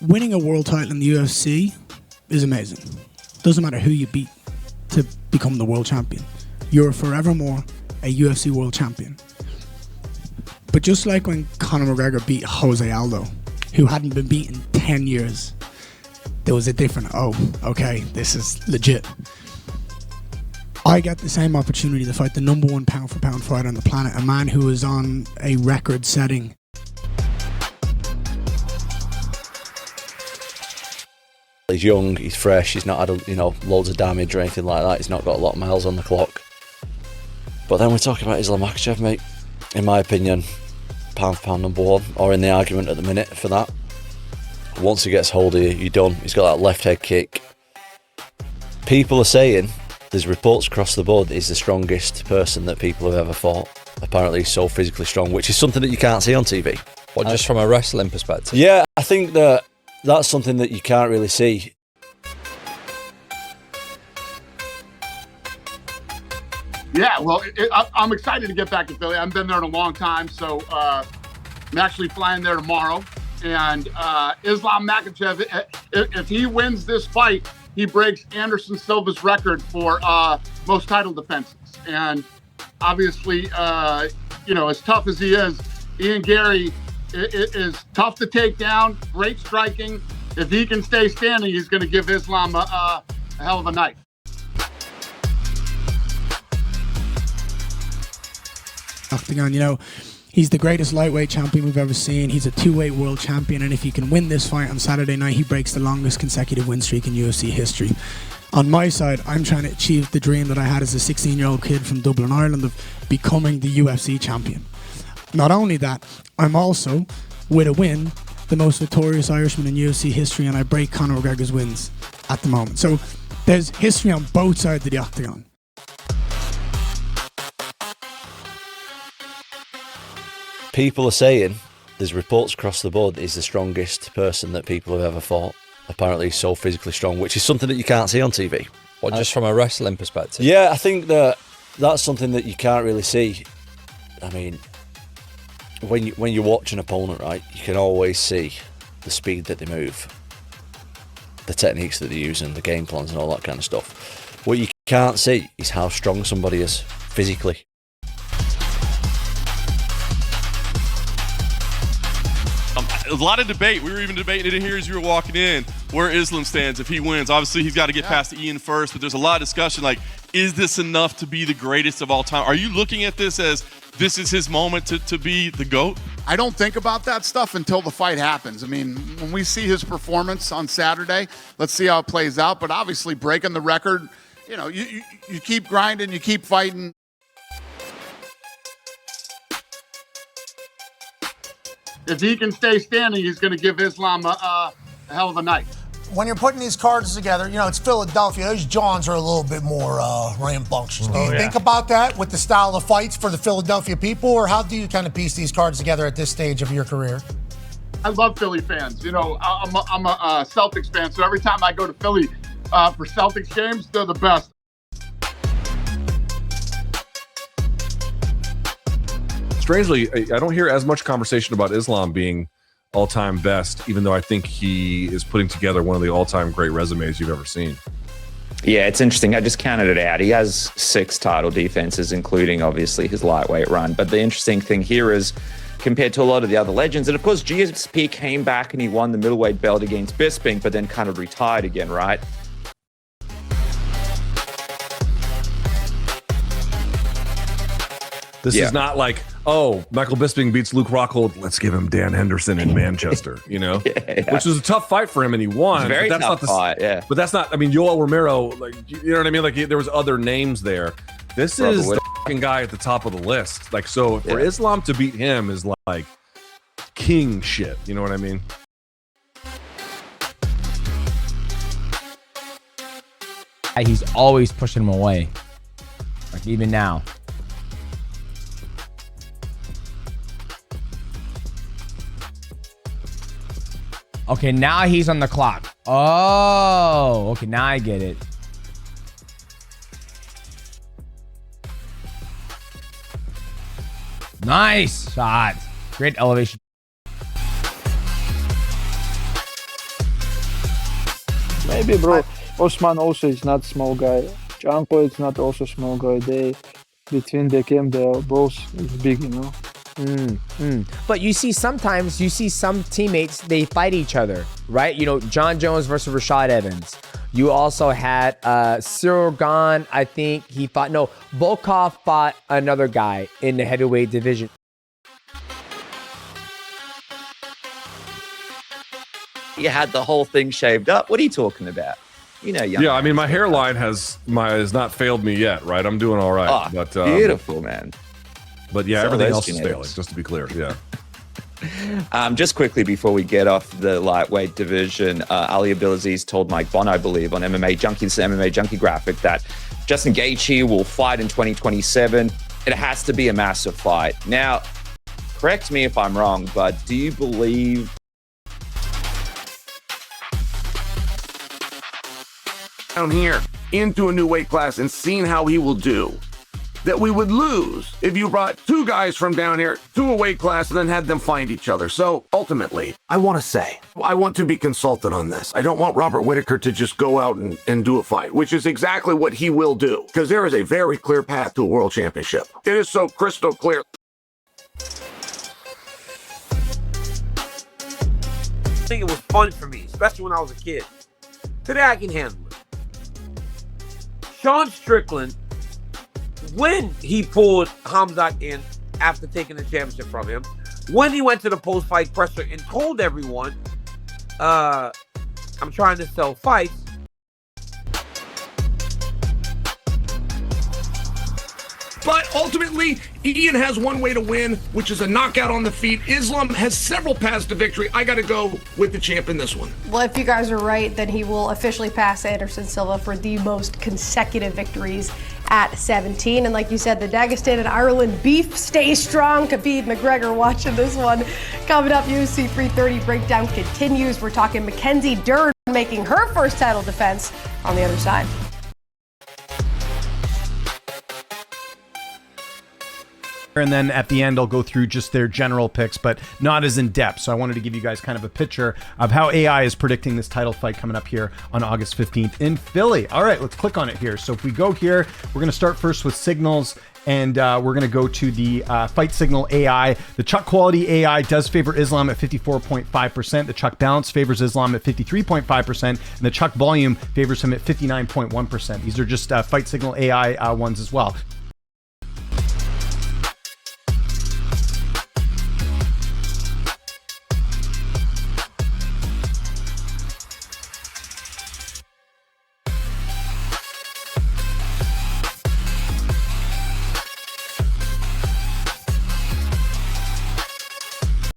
winning a world title in the UFC is amazing. Doesn't matter who you beat to become the world champion. You're forevermore a UFC world champion. But just like when Conor McGregor beat Jose Aldo, who hadn't been beaten 10 years, there was a different, okay, this is legit. I get the same opportunity to fight the number one pound for pound fighter on the planet, a man who is on a record setting. He's young, he's fresh, he's not had loads of damage or anything like that. He's not got a lot of miles on the clock. But then we're talking about Islam Makhachev, mate. In my opinion, pound for pound number one, or in the argument at the minute for that. Once he gets hold of you, you're done. He's got that left head kick. People are saying, there's reports across the board, he's the strongest person that people have ever fought. Apparently he's so physically strong, which is something that you can't see on TV. Well, just from a wrestling perspective? Yeah, I think that's something that you can't really see. Yeah, well, I'm excited to get back to Philly. I haven't been there in a long time, so I'm actually flying there tomorrow. And Islam Makhachev, if he wins this fight, he breaks Anderson Silva's record for most title defenses. And obviously, as tough as he is, Ian Garry is tough to take down, great striking. If he can stay standing, he's going to give Islam a hell of a night. Octagon, he's the greatest lightweight champion we've ever seen. He's a two-weight world champion, and if he can win this fight on Saturday night, he breaks the longest consecutive win streak in UFC history. On my side, I'm trying to achieve the dream that I had as a 16-year-old kid from Dublin, Ireland, of becoming the UFC champion. Not only that, I'm also, with a win, the most victorious Irishman in UFC history, and I break Conor McGregor's wins at the moment. So there's history on both sides of the octagon. People are saying, there's reports across the board, he's the strongest person that people have ever fought. Apparently he's so physically strong, which is something that you can't see on TV. Well, just from a wrestling perspective? Yeah, I think that's something that you can't really see. I mean, when you watch an opponent, right, you can always see the speed that they move, the techniques that they use, and the game plans and all that kind of stuff. What you can't see is how strong somebody is physically. A lot of debate. We were even debating it here as you were walking in, where Islam stands if he wins. Obviously, he's got to get past Ian first, but there's a lot of discussion like, is this enough to be the greatest of all time? Are you looking at this as this is his moment to be the GOAT? I don't think about that stuff until the fight happens. I mean, when we see his performance on Saturday, let's see how it plays out. But obviously, breaking the record, you keep grinding, you keep fighting. If he can stay standing, he's going to give Islam a hell of a night. When you're putting these cards together, it's Philadelphia. Those Johns are a little bit more rambunctious. Do you think about that with the style of fights for the Philadelphia people, or how do you kind of piece these cards together at this stage of your career? I love Philly fans. I'm a Celtics fan, so every time I go to Philly for Celtics games, they're the best. Strangely, I don't hear as much conversation about Islam being all-time best, even though I think he is putting together one of the all-time great resumes you've ever seen. Yeah, it's interesting. I just counted it out. He has 6 title defenses, including obviously his lightweight run. But the interesting thing here is, compared to a lot of the other legends, and of course GSP came back and he won the middleweight belt against Bisping, but then kind of retired again, right? This is not like, Michael Bisping beats Luke Rockhold, let's give him Dan Henderson in Manchester, which was a tough fight for him, and he won. Very but that's tough not fight, yeah. But that's not, Yoel Romero, you know what I mean? Like, there was other names there. This is the fucking guy at the top of the list. Like, so for Islam to beat him is like king shit. You know what I mean? He's always pushing him away. Like, even now. Okay, now he's on the clock. Oh, okay, now I get it. Nice shot. Great elevation. Maybe, bro. Osman also is not small guy. Janko is not also small guy. Between the game, they're both big, you know. But you see some teammates, they fight each other, right? You know, John Jones versus Rashad Evans. You also had Cyril Gane, I think he fought. No, Volkov fought another guy in the heavyweight division. You had the whole thing shaved up. What are you talking about? You know, young. Yeah, I mean, my hairline has not failed me yet, right? I'm doing all right. Oh, but beautiful, man. But yeah, Some of everything those else is genetics. failing. Just to be clear, yeah. Just quickly before we get off the lightweight division, Ali Abdelaziz told Mike Bonn, I believe, on MMA Junkie's MMA Junkie graphic that Justin Gaethje will fight in 2027. It has to be a massive fight. Now, correct me if I'm wrong, but do you believe down here into a new weight class and seeing how he will do, that we would lose if you brought two guys from down here to a weight class and then had them find each other. So ultimately, I want to say, I want to be consulted on this. I don't want Robert Whittaker to just go out and do a fight, which is exactly what he will do, because there is a very clear path to a world championship. It is so crystal clear. I think it was fun for me, especially when I was a kid. Today I can handle it. Sean Strickland, when he pulled Khamzat in after taking the championship from him, when he went to the post-fight presser and told everyone, I'm trying to sell fights. But ultimately, Ian has one way to win, which is a knockout on the feet. Islam has several paths to victory. I got to go with the champ in this one. Well, if you guys are right, then he will officially pass Anderson Silva for the most consecutive victories at 17. And like you said, the Dagestan and Ireland beef stays strong. Khabib McGregor watching this one. Coming up, UFC 330 breakdown continues. We're talking Mackenzie Dern making her first title defense on the other side. And then at the end, I'll go through just their general picks, but not as in depth. So I wanted to give you guys kind of a picture of how AI is predicting this title fight coming up here on August 15th in Philly. All right, let's click on it here. So if we go here, we're going to start first with signals. And we're going to go to the Fight Signal AI. The Chuck Quality AI does favor Islam at 54.5%. The Chuck Balance favors Islam at 53.5%. And the Chuck Volume favors him at 59.1%. These are just Fight Signal AI ones as well.